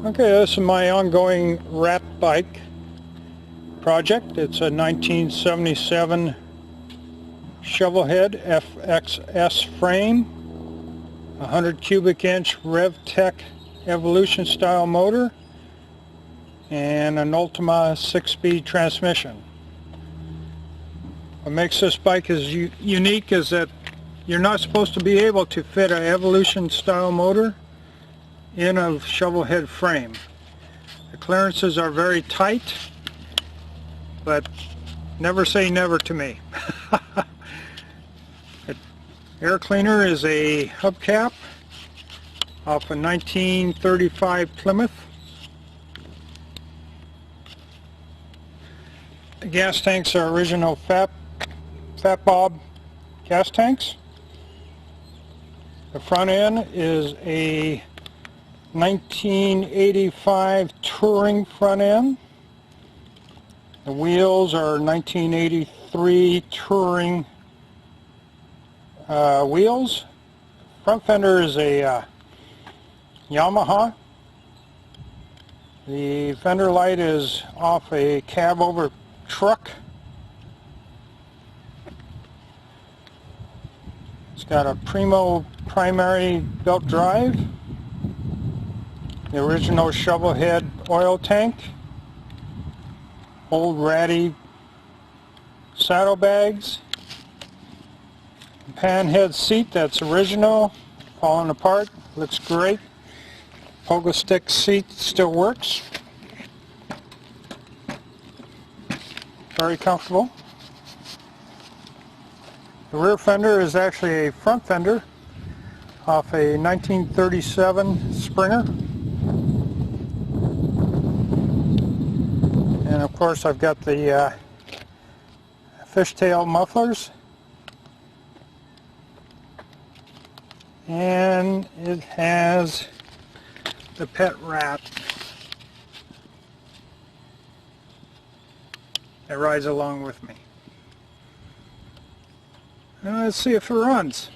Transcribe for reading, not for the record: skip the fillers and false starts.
Okay, this is my ongoing rat bike project. It's a 1977 Shovelhead FXS frame, 100 cubic inch RevTech Evolution style motor, and an Ultima 6-speed transmission. What makes this bike unique is that you're not supposed to be able to fit an Evolution style motor in a Shovelhead frame. The clearances are very tight, but never say never to me. Air cleaner is a hubcap off a 1935 Plymouth. The gas tanks are original Fat Bob gas tanks. The front end is a 1985 Touring front end. The wheels are 1983 Touring wheels. Front fender is a Yamaha. The fender light is off a cab over truck. It's got a Primo primary belt drive, the original Shovelhead oil tank, old ratty saddlebags, pan head seat that's original, falling apart, looks great. Pogo stick seat still works. Very comfortable. The rear fender is actually a front fender off a 1937 Springer. And of course I've got the fishtail mufflers. And it has the pet rat that rides along with me. Now let's see if it runs.